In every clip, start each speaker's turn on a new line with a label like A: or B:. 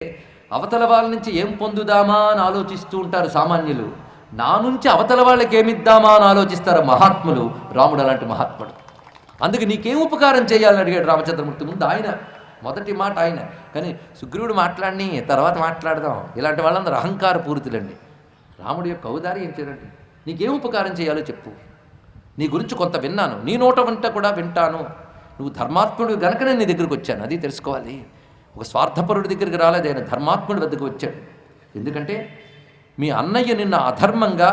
A: అవతల వాళ్ళ నుంచి ఏం పొందుదామా అని ఆలోచిస్తూ ఉంటారు సామాన్యులు. నా నుంచి అవతల వాళ్ళకి ఏమిద్దామా అని ఆలోచిస్తారు మహాత్ములు. రాముడు అలాంటి మహాత్ముడు. అందుకే నీకేం ఉపకారం చేయాలని అడిగాడు రామచంద్రమూర్తి. ముందు ఆయన మొదటి మాట ఆయన. కానీ సుగ్రీవుడు మాట్లాడిని తర్వాత మాట్లాడదాం. ఇలాంటి వాళ్ళందరూ అహంకార పూరితులండి. రాముడి యొక్క ఔదార్యం ఏంటంటే నీకేం ఉపకారం చేయాలో చెప్పు. నీ గురించి కొంత విన్నాను, నీ నోట వెంట కూడా వింటాను. నువ్వు ధర్మాత్ముడు గనక నేను నీ దగ్గరికి వచ్చాను, అది తెలుసుకోవాలి. ఒక స్వార్థపరుడి దగ్గరికి రాలేదు, ఆయన ధర్మాత్ముడి వద్దకు వచ్చాడు. ఎందుకంటే మీ అన్నయ్య నిన్న అధర్మంగా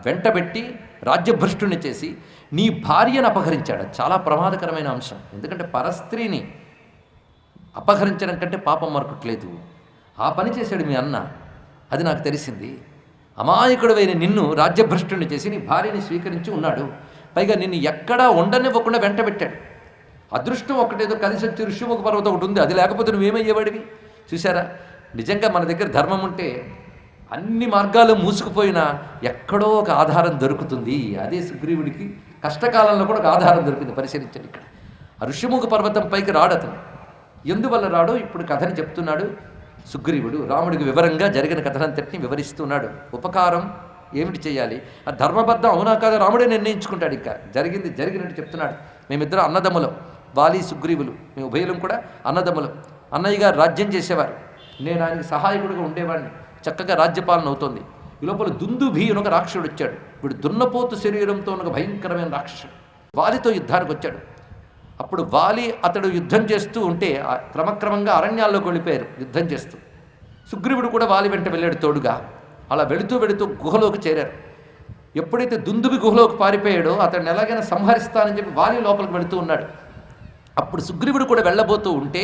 A: వెంటబెట్టి రాజ్యభ్రష్టుని చేసి నీ భార్యను అపహరించాడు. చాలా ప్రమాదకరమైన అంశం. ఎందుకంటే పరస్త్రీని అపహరించడం కంటే పాపం మరొకట్లేదు. ఆ పని చేశాడు మీ అన్న, అది నాకు తెలిసింది. అమాయకుడైన నిన్ను రాజ్యభ్రష్టుని చేసి నీ భార్యని స్వీకరించి ఉన్నాడు. పైగా నిన్ను ఎక్కడా ఉండనివ్వకుండా వెంటబెట్టాడు. అదృష్టం ఒకటేదో కలిసి వచ్చి ఋషిముఖ పర్వతం ఒకటి ఉంది, అది లేకపోతే నువ్వేమయ్యేవాడివి. చూసారా, నిజంగా మన దగ్గర ధర్మం ఉంటే అన్ని మార్గాలు మూసుకుపోయినా ఎక్కడో ఒక ఆధారం దొరుకుతుంది. అదే సుగ్రీవుడికి కష్టకాలంలో కూడా ఒక ఆధారం దొరికింది. పరిశీలించండి. ఇక్కడ ఆ ఋషిముఖ పర్వతం పైకి రాడు అతను. ఎందువల్ల రాడో ఇప్పుడు కథని చెప్తున్నాడు సుగ్రీవుడు. రాముడికి వివరంగా జరిగిన కథనంతటిని వివరిస్తున్నాడు. ఉపకారం ఏమిటి చేయాలి, ఆ ధర్మబద్ధం అవునా కాదా రాముడే నిర్ణయించుకుంటాడు. ఇక జరిగింది జరిగినట్టు చెప్తున్నాడు. మేమిద్దరం అన్నదమ్ములం, వాలి సుగ్రీవులు. మేము ఉభయలం కూడా అన్నదమ్ములం. అన్నయ్య గారు రాజ్యం చేసేవారు, నేను ఆయనకి సహాయకుడిగా ఉండేవాడిని. చక్కగా రాజ్యపాలన అవుతోంది. ఈ లోపల దుందుభి అని ఒక రాక్షసుడు వచ్చాడు. వీడు దున్నపోతు శరీరంతో ఒక భయంకరమైన రాక్షసుడు. వాలితో యుద్ధానికి వచ్చాడు. అప్పుడు వాలి అతడు యుద్ధం చేస్తూ ఉంటే క్రమక్రమంగా అరణ్యాల్లోకి వెళ్ళిపోయారు యుద్ధం చేస్తూ. సుగ్రీవుడు కూడా వాలి వెంట వెళ్ళాడు తోడుగా. అలా వెళుతూ వెళుతూ గుహలోకి చేరారు. ఎప్పుడైతే దుందుబి గుహలోకి పారిపోయాడో అతడిని ఎలాగైనా సంహరిస్తానని చెప్పి వాలి లోపలికి వెళుతూ ఉన్నాడు. అప్పుడు సుగ్రీవుడు కూడా వెళ్ళబోతూ ఉంటే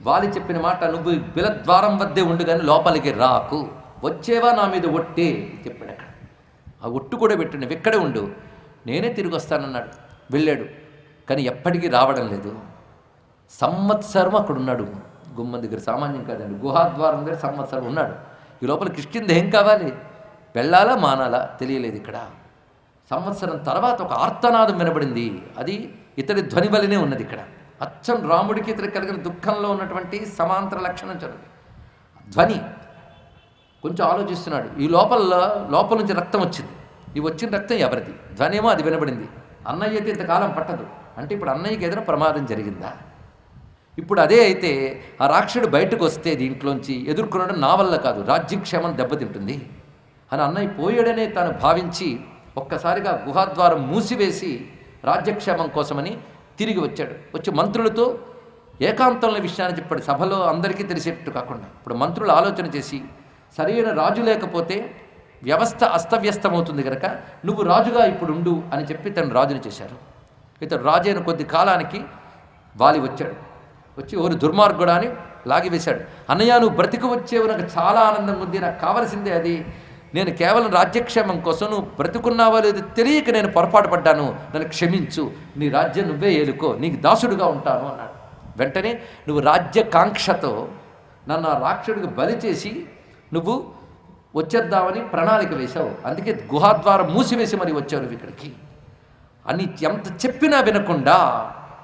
A: వాలి చెప్పిన మాట, నువ్వు బిలద్వారం వద్దే ఉండు కానీ లోపలికి రాకు, వచ్చేవా నా మీద ఒట్టే చెప్పాడు. అక్కడ ఆ ఒట్టు కూడా పెట్టండి, ఇక్కడే ఉండు, నేనే తిరిగి వస్తానన్నాడు. వెళ్ళాడు, కానీ ఎప్పటికీ రావడం లేదు. సంవత్సరం అక్కడ ఉన్నాడు. గుమ్మం దగ్గర సామాన్యం కాదండి, గుహాద్వారం దగ్గర సంవత్సరం ఉన్నాడు. ఈ లోపల కిష్కింద ఏం కావాలి, వెళ్ళాలా మానాలా తెలియలేదు. ఇక్కడ సంవత్సరం తర్వాత ఒక ఆర్తనాదం వినబడింది. అది ఇతడి ధ్వని వలనే ఉన్నది. ఇక్కడ అచ్చం రాముడికి ఇతడు కలిగిన దుఃఖంలో ఉన్నటువంటి సమాంతర లక్షణం చదువు ధ్వని. కొంచెం ఆలోచిస్తున్నాడు. ఈ లోపల నుంచి రక్తం వచ్చింది. ఈ వచ్చిన రక్తం ఎవరిది? ధ్వనేమో అది వినబడింది. అన్నయ్య అయితే ఇంతకాలం పట్టదు అంటే ఇప్పుడు అన్నయ్యకి ఏదైనా ప్రమాదం జరిగిందా? ఇప్పుడు అదే అయితే ఆ రాక్షసుడు బయటకు వస్తే దీంట్లోంచి ఎదుర్కొనడం నా వల్ల కాదు, రాజ్యక్షేమం దెబ్బతింటుంది అని అన్నయ్య పోయాడనే తాను భావించి ఒక్కసారిగా గుహాద్వారం మూసివేసి రాజ్యక్షేమం కోసమని తిరిగి వచ్చాడు. వచ్చి మంత్రులతో ఏకాంతంలో విషయాన్ని చెప్పాడు. సభలో అందరికీ తెలిసేటట్టు కాకుండా. ఇప్పుడు మంత్రులు ఆలోచన చేసి సరైన రాజు లేకపోతే వ్యవస్థ అస్తవ్యస్తమవుతుంది కనుక నువ్వు రాజుగా ఇప్పుడు ఉండు అని చెప్పి తను రాజుని చేశారు. ఇతడు రాజు అయిన కొద్ది కాలానికి వాలి వచ్చాడు. వచ్చి ఓరు దుర్మార్గుడా అని లాగివేశాడు. అన్నయ్య, నువ్వు బ్రతికి వచ్చేవి నాకు చాలా ఆనందంగా ఉంది, నాకు కావలసిందే అది. నేను కేవలం రాజ్యక్షేమం కోసం, నువ్వు బ్రతుకున్నావో లేదో తెలియక నేను పొరపాటు పడ్డాను, నన్ను క్షమించు, నీ రాజ్యం నువ్వే ఏలుకో, నీకు దాసుడుగా ఉంటాను అన్నాడు. వెంటనే నువ్వు రాజ్యకాంక్షతో నన్ను ఆ రాక్షసుడికి బలి చేసి నువ్వు వచ్చేద్దామని ప్రణాళిక వేశావు, అందుకే గుహాద్వారం మూసివేసి మరి వచ్చావు నువ్వు ఇక్కడికి అని ఎంత చెప్పినా వినకుండా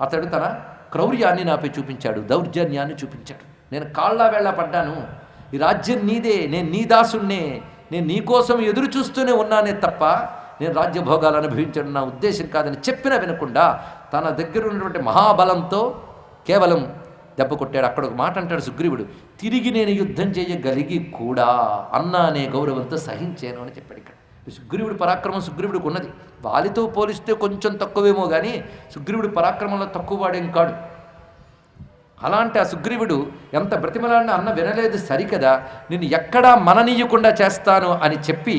A: అతడు తన క్రౌర్యాన్ని నాపై చూపించాడు, దౌర్జన్యాన్ని చూపించాడు. నేను కాళ్ళ వేళ పడ్డాను, ఈ రాజ్యం నీదే, నేను నీ దాసుణ్ణే, నేను నీకోసం ఎదురు చూస్తూనే ఉన్నానే తప్ప నేను రాజ్యభోగాలు అనుభవించడం నా ఉద్దేశం కాదని చెప్పినా వినకుండా తన దగ్గర ఉన్నటువంటి మహాబలంతో కేవలం దెబ్బ కొట్టాడు. అక్కడ ఒక మాట అంటాడు సుగ్రీవుడు, తిరిగి నేను యుద్ధం చేయగలిగి కూడా అన్న అనే గౌరవంతో సహించాను అని చెప్పాడు. ఇక్కడ సుగ్రీవుడి పరాక్రమం సుగ్రీవుడికి ఉన్నది. వాలితో పోలిస్తే కొంచెం తక్కువేమో కానీ సుగ్రీవుడి పరాక్రమంలో తక్కువ వాడేం కాడు. అలాంటి ఆ సుగ్రీవుడు ఎంత బ్రతిమలాడిన అన్న వినలేదు సరికదా, నిన్ను ఎక్కడా మననీయకుండా చేస్తాను అని చెప్పి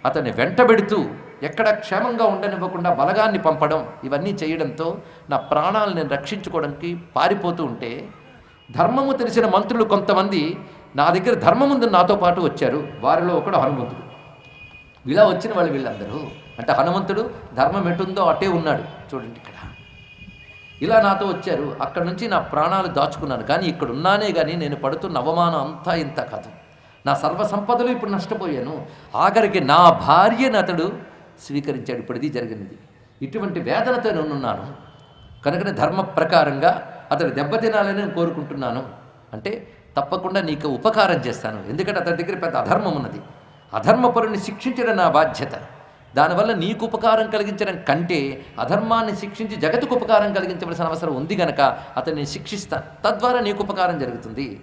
A: అతన్ని వెంటబెడుతూ ఎక్కడ క్షేమంగా ఉండనివ్వకుండా బలగాన్ని పంపడం, ఇవన్నీ చేయడంతో నా ప్రాణాలను నేను రక్షించుకోవడానికి పారిపోతూ ఉంటే ధర్మము తెలిసిన మంత్రులు కొంతమంది నా దగ్గర ధర్మం ఉందని నాతో పాటు వచ్చారు. వారిలో ఒకడు హనుమంతుడు. ఇలా వచ్చిన వాళ్ళు వీళ్ళందరూ అంటే హనుమంతుడు ధర్మం ఎటుందో అటే ఉన్నాడు. చూడండి, ఇక్కడ ఇలా నాతో వచ్చారు. అక్కడ నుంచి నా ప్రాణాలు దాచుకున్నాను, కానీ ఇక్కడ ఉన్నానే కానీ నేను పడుతున్న అవమానం అంతా ఇంత కాదు. నా సర్వసంపదలు ఇప్పుడు నష్టపోయాను. ఆఖరికి నా భార్యను అతడు స్వీకరించాడు. ఇప్పుడు ఇది జరిగినది. ఇటువంటి వేదనతో నేనున్నాను కనుకనే ధర్మ ప్రకారంగా అతడు దెబ్బతినాలని కోరుకుంటున్నాను. అంటే తప్పకుండా నీకు ఉపకారం చేస్తాను. ఎందుకంటే అతని దగ్గర పెద్ద అధర్మం ఉన్నది. అధర్మపరుని శిక్షించడం నా బాధ్యత. దానివల్ల నీకు ఉపకారం కలిగించడం కంటే అధర్మాన్ని శిక్షించి జగత్తుకు ఉపకారం కలిగించవలసిన అవసరం ఉంది గనక అతన్ని శిక్షిస్తాను. తద్వారా నీకు ఉపకారం జరుగుతుంది.